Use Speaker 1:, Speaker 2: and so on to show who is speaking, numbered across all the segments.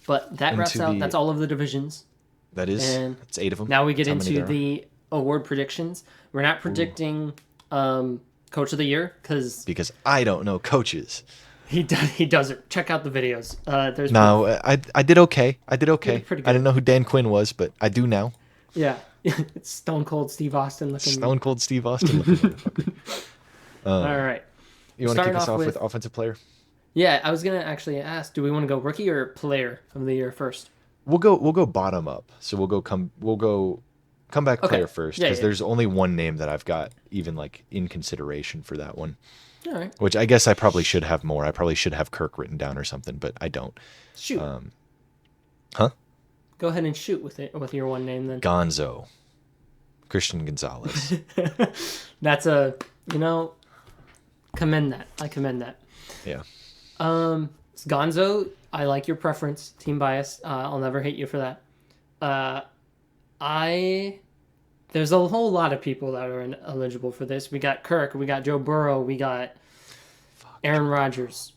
Speaker 1: But that wraps
Speaker 2: into
Speaker 1: out.
Speaker 2: the
Speaker 1: That's all of the divisions.
Speaker 2: that is
Speaker 1: And
Speaker 2: it's 8 of them.
Speaker 1: now we get
Speaker 2: That's how many
Speaker 1: into
Speaker 2: there are.
Speaker 1: the award predictions. We're not
Speaker 2: Ooh.
Speaker 1: predicting Coach of the Year because
Speaker 2: Because I don't know coaches.
Speaker 1: he doesn't. Check out the videos. There's proof.
Speaker 2: No, I did okay. I did
Speaker 1: You
Speaker 2: okay.
Speaker 1: did pretty
Speaker 2: I didn't
Speaker 1: good.
Speaker 2: know who Dan Quinn was, but I do now.
Speaker 1: Yeah, it's Stone Cold Steve Austin looking.
Speaker 2: Stone Cold Steve Austin looking motherfucker.
Speaker 1: All right,
Speaker 2: You want to
Speaker 1: starting
Speaker 2: kick us
Speaker 1: off
Speaker 2: off with
Speaker 1: with.
Speaker 2: offensive player?
Speaker 1: Yeah, I was gonna actually ask, do we want to go rookie or player of the year first?
Speaker 2: We'll go bottom up. So we'll go comeback
Speaker 1: Okay.
Speaker 2: player first
Speaker 1: Yeah,
Speaker 2: because
Speaker 1: yeah.
Speaker 2: there's only one name that I've got even like in consideration for that one.
Speaker 1: All right.
Speaker 2: Which I guess I probably should have more. I probably should have Kirk written down or something, but I don't.
Speaker 1: Shoot.
Speaker 2: Huh?
Speaker 1: Go ahead and shoot with it with your one name then.
Speaker 2: Gonzo. Christian Gonzalez.
Speaker 1: That's a commend that. I commend that.
Speaker 2: Yeah.
Speaker 1: Gonzo, I like your preference. Team bias. I'll never hate you for that. There's a whole lot of people that are eligible for this. We got Kirk. We got Joe Burrow. We got Aaron Rodgers.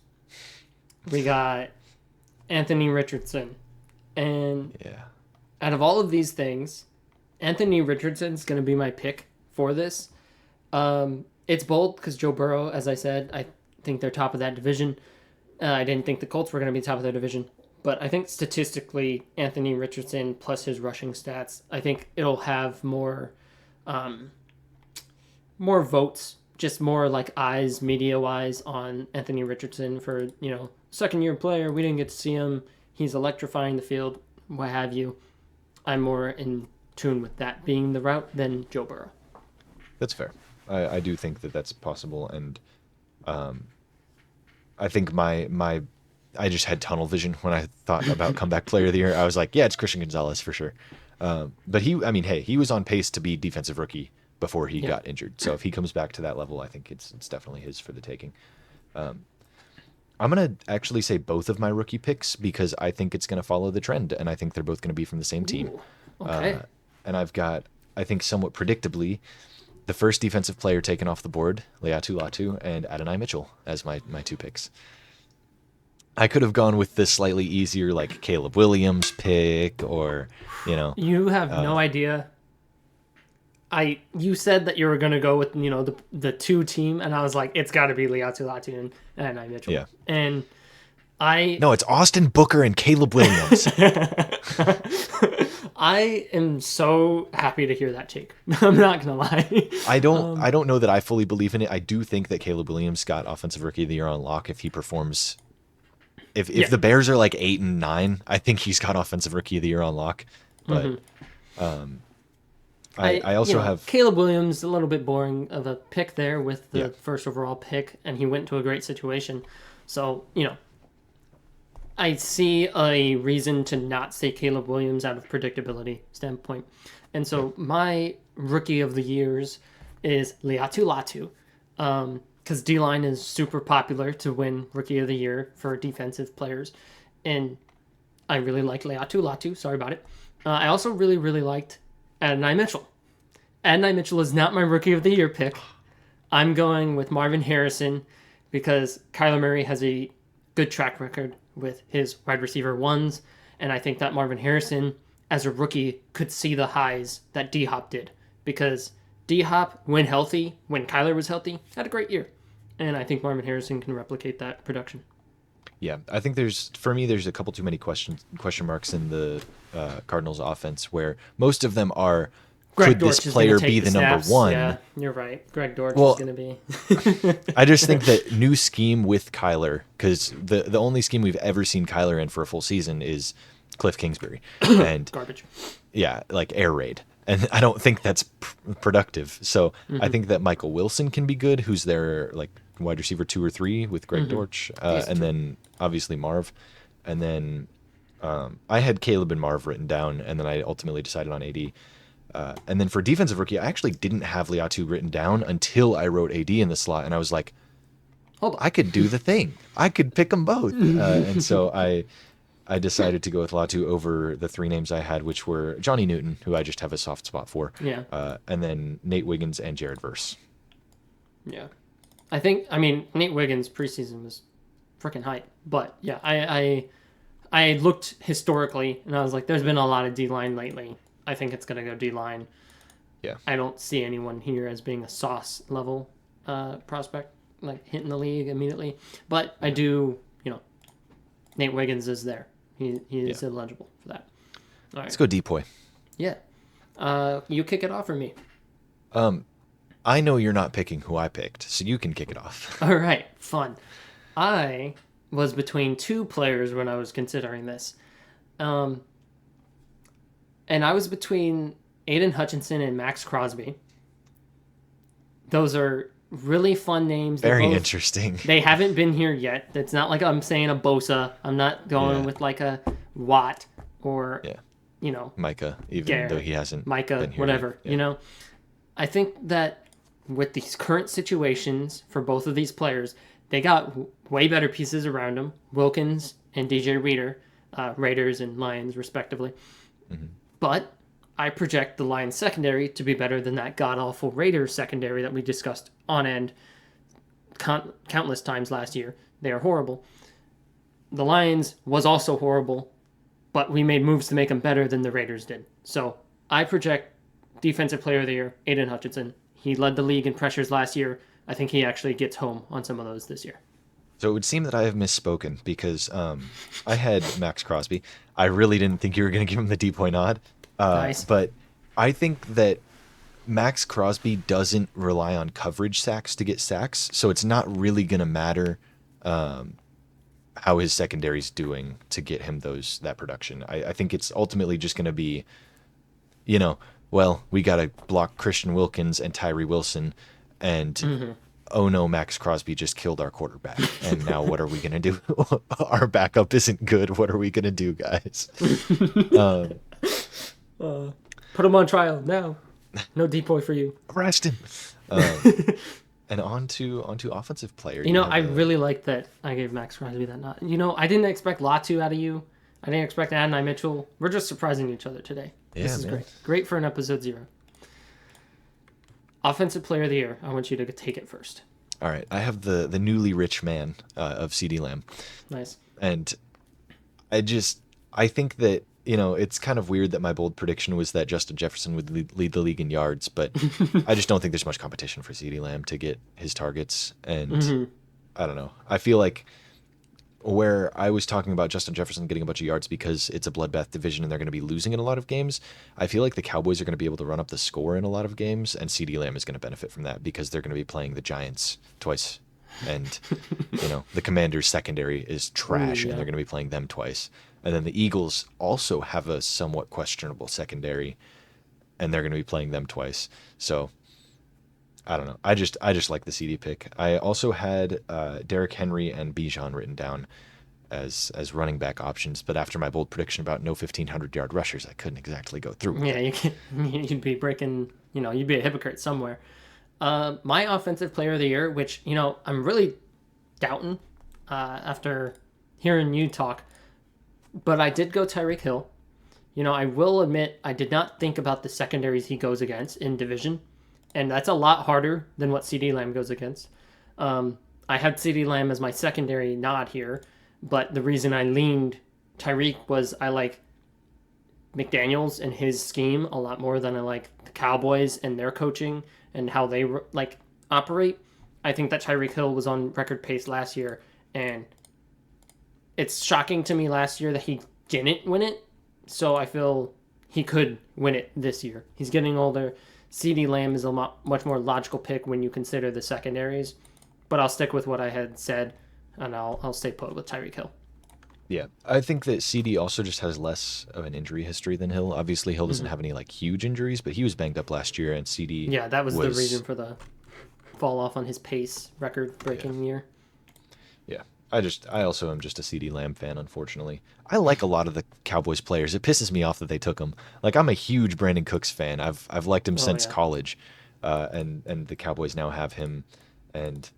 Speaker 1: We got Anthony Richardson. And
Speaker 2: Yeah.
Speaker 1: out of all of these things, Anthony Richardson's going to be my pick for this. It's bold because Joe Burrow, as I said, I think they're top of that division. I didn't think the Colts were going to be top of their division. But I think statistically, Anthony Richardson plus his rushing stats, I think it'll have more votes, just more like eyes, media-wise, on Anthony Richardson for, second-year player. We didn't get to see him. He's electrifying the field, what have you. I'm more in tune with that being the route than Joe Burrow.
Speaker 2: That's fair. I do think that that's possible, and I think I just had tunnel vision when I thought about comeback player of the year. I was like, yeah, it's Christian Gonzalez for sure. But he was on pace to be defensive rookie before he got injured. So if he comes back to that level, I think it's definitely his for the taking. I'm going to actually say both of my rookie picks because I think it's going to follow the trend, and I think they're both going to be from the same team.
Speaker 1: Ooh, okay.
Speaker 2: And I've got, I think somewhat predictably, the first defensive player taken off the board, Leatu Latu, and Adonai Mitchell as my two picks. I could have gone with the slightly easier, like Caleb Williams pick, or
Speaker 1: You have no idea. You said that you were gonna go with the two team, and I was like, it's got to be Leatu Latu and I Mitchell.
Speaker 2: Yeah.
Speaker 1: And I
Speaker 2: No, it's Austin Booker and Caleb Williams.
Speaker 1: I am so happy to hear that take. I'm not gonna lie.
Speaker 2: I don't know that I fully believe in it. I do think that Caleb Williams got offensive rookie of the year on lock if he performs. If the Bears are like 8 and 9, I think he's got offensive rookie of the year on lock. But I also have
Speaker 1: Caleb Williams, a little bit boring of a pick there with the first overall pick, and he went to a great situation. So, I see a reason to not say Caleb Williams out of predictability standpoint. And so my rookie of the years is Leatu Latu. Because D-line is super popular to win rookie of the year for defensive players. And I really like Leatu Latu. Sorry about it. I also really, really liked Adonai Mitchell. Adonai Mitchell is not my rookie of the year pick. I'm going with Marvin Harrison because Kyler Murray has a good track record with his wide receiver ones. And I think that Marvin Harrison, as a rookie, could see the highs that D-Hop did. Because D-Hop, when healthy, when Kyler was healthy, had a great year. And I think Marvin Harrison can replicate that production.
Speaker 2: Yeah, I think there's a couple too many question marks in the Cardinals offense where most of them are, could this player be the number one?
Speaker 1: Yeah, you're right. Greg Dortch is going to be.
Speaker 2: I just think that new scheme with Kyler, because the only scheme we've ever seen Kyler in for a full season is Cliff Kingsbury. And
Speaker 1: garbage.
Speaker 2: Yeah, like air raid. And I don't think that's productive. So I think that Michael Wilson can be good, who's their like wide receiver 2 or 3 with Greg Dortch, and then obviously Marv. And then I had Caleb and Marv written down, and then I ultimately decided on AD. And then for defensive rookie, I actually didn't have Leatu written down until I wrote AD in the slot, and I was like, hold on, I could do the thing. I could pick them both. And so I decided to go with Latu over the 3 names I had, which were Johnny Newton, who I just have a soft spot for, and then Nate Wiggins and Jared Verse.
Speaker 1: Yeah. Nate Wiggins preseason was freaking hype. But yeah, I I looked historically, and I was like, there's been a lot of D-line lately. I think it's going to go D-line.
Speaker 2: Yeah.
Speaker 1: I don't see anyone here as being a sauce level prospect, like hitting the league immediately. But I do, Nate Wiggins is there. He is eligible for that. All right.
Speaker 2: Let's go Depoy.
Speaker 1: Yeah. You kick it off for me.
Speaker 2: I know you're not picking who I picked, so you can kick it off.
Speaker 1: All right. Fun. I was between two players when I was considering this. And I was between Aiden Hutchinson and Max Crosby. Those are really fun names.
Speaker 2: Very interesting.
Speaker 1: They haven't been here yet. It's not like I'm saying a Bosa. I'm not going with like a Watt or,
Speaker 2: Micah, even
Speaker 1: Garrett,
Speaker 2: though he hasn't
Speaker 1: Micah,
Speaker 2: been here
Speaker 1: whatever.
Speaker 2: yet.
Speaker 1: I think that with these current situations for both of these players, they got way better pieces around them. Wilkins and DJ Reader, Raiders and Lions, respectively. Mm-hmm. But I project the Lions secondary to be better than that god-awful Raiders secondary that we discussed on end countless times last year. They are horrible. The Lions was also horrible, but we made moves to make them better than the Raiders did. So I project Defensive Player of the Year, Aiden Hutchinson. He led the league in pressures last year. I think he actually gets home on some of those this year.
Speaker 2: So it would seem that I have misspoken because I had Max Crosby. I really didn't think you were going to give him the Depoy nod.
Speaker 1: Nice.
Speaker 2: But I think that Max Crosby doesn't rely on coverage sacks to get sacks, so it's not really going to matter how his secondary's doing to get him that production. I think it's ultimately just going to be, we got to block Christian Wilkins and Tyree Wilson, and oh no, Max Crosby just killed our quarterback, and now what are we going to do? Our backup isn't good. What are we going to do, guys?
Speaker 1: Put him on trial now. No Depoy for you.
Speaker 2: Arrest him. And on to offensive player.
Speaker 1: I really like that I gave Max Crosby that nod. I didn't expect Latu out of you. I didn't expect Adonai Mitchell. We're just surprising each other today.
Speaker 2: Yeah,
Speaker 1: this is
Speaker 2: man.
Speaker 1: great. Great for an episode 0. Offensive Player of the Year. I want you to take it first.
Speaker 2: All right. I have the newly rich man of CeeDee Lamb.
Speaker 1: Nice.
Speaker 2: And I think that, it's kind of weird that my bold prediction was that Justin Jefferson would lead the league in yards, but I just don't think there's much competition for CeeDee Lamb to get his targets. And I don't know. I feel like where I was talking about Justin Jefferson getting a bunch of yards because it's a bloodbath division and they're going to be losing in a lot of games, I feel like the Cowboys are going to be able to run up the score in a lot of games, and CeeDee Lamb is going to benefit from that because they're going to be playing the Giants twice. And, the Commanders' secondary is trash, and they're going to be playing them twice. And then the Eagles also have a somewhat questionable secondary, and they're going to be playing them twice. So, I don't know. I just like the CD pick. I also had Derrick Henry and Bijan written down as running back options, but after my bold prediction about no 1,500-yard rushers, I couldn't exactly go through with it.
Speaker 1: You'd be breaking, you'd be a hypocrite somewhere. My Offensive Player of the Year, which, I'm really doubting after hearing you talk, but I did go Tyreek Hill. I will admit I did not think about the secondaries he goes against in division, and that's a lot harder than what CeeDee Lamb goes against. I had CeeDee Lamb as my secondary nod here, but the reason I leaned Tyreek was I like McDaniels and his scheme a lot more than I like the Cowboys and their coaching and how they operate. I think that Tyreek Hill was on record pace last year, and it's shocking to me last year that he didn't win it. So I feel he could win it this year. He's getting older. CeeDee Lamb is a much more logical pick when you consider the secondaries, but I'll stick with what I had said, and I'll stay put with Tyreek Hill.
Speaker 2: Yeah, I think that CD also just has less of an injury history than Hill. Obviously, Hill doesn't have any huge injuries, but he was banged up last year, and CD
Speaker 1: that was the reason for the fall off on his pace, record-breaking year.
Speaker 2: Yeah, I also am just a CD Lamb fan, unfortunately. I like a lot of the Cowboys players. It pisses me off that they took him. I'm a huge Brandon Cooks fan. I've liked him since college, and the Cowboys now have him, and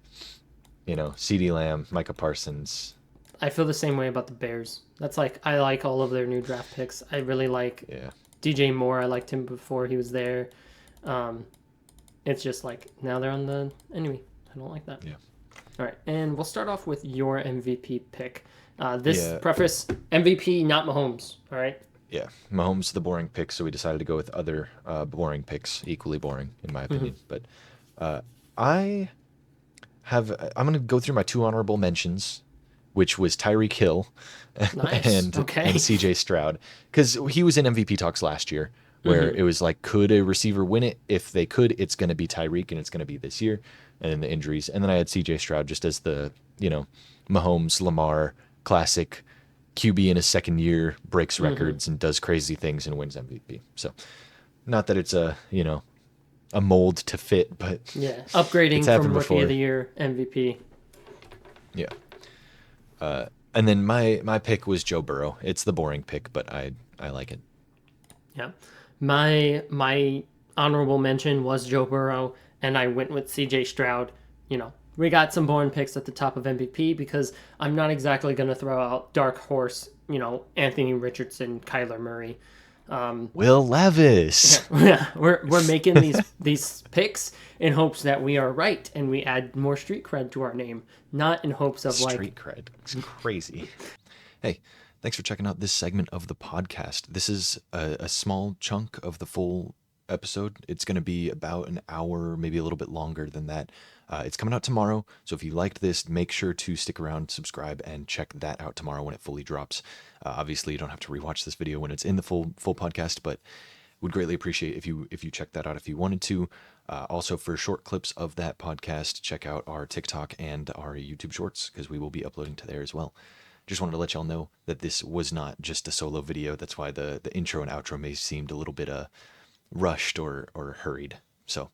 Speaker 2: CD Lamb, Micah Parsons.
Speaker 1: I feel the same way about the Bears. That's I like all of their new draft picks. I really like DJ Moore. I liked him before he was there. It's just now they're on the enemy. I don't like that.
Speaker 2: Yeah.
Speaker 1: All right, and we'll start off with your MVP pick. This
Speaker 2: Yeah.
Speaker 1: preface, MVP, not Mahomes. All right.
Speaker 2: Yeah, Mahomes the boring pick, so we decided to go with other boring picks, equally boring in my opinion. But I I'm gonna go through my two honorable mentions, which was Tyreek Hill
Speaker 1: Nice.
Speaker 2: and
Speaker 1: Okay.
Speaker 2: C.J. Stroud, because he was in MVP talks last year, where it was like, could a receiver win it? If they could, it's gonna be Tyreek, and it's gonna be this year, and then the injuries, and then I had C.J. Stroud just as the Mahomes Lamar classic QB in his second year breaks records and does crazy things and wins MVP. So, not that it's a mold to fit, but
Speaker 1: Yeah.
Speaker 2: it's
Speaker 1: Upgrading
Speaker 2: happened
Speaker 1: from Rookie of
Speaker 2: before.
Speaker 1: the Year MVP.
Speaker 2: Yeah. And then my pick was Joe Burrow. It's the boring pick, but I like it.
Speaker 1: Yeah. My honorable mention was Joe Burrow, and I went with CJ Stroud. We got some born picks at the top of MVP because I'm not exactly going to throw out dark horse, Anthony Richardson, Kyler Murray.
Speaker 2: Will Levis.
Speaker 1: Yeah, we're making these picks in hopes that we are right and we add more street cred to our name, not in hopes of
Speaker 2: Street cred. It's crazy. Hey, thanks for checking out this segment of the podcast. This is a small chunk of the full episode. It's going to be about an hour, maybe a little bit longer than that. It's coming out tomorrow, so if you liked this, make sure to stick around, subscribe, and check that out tomorrow when it fully drops. Obviously, you don't have to rewatch this video when it's in the full podcast, but would greatly appreciate if you check that out if you wanted to. Also, for short clips of that podcast, check out our TikTok and our YouTube Shorts because we will be uploading to there as well. Just wanted to let y'all know that this was not just a solo video. That's why the intro and outro may seemed a little bit rushed or hurried. So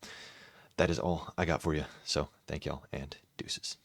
Speaker 2: that is all I got for you. So thank y'all and deuces.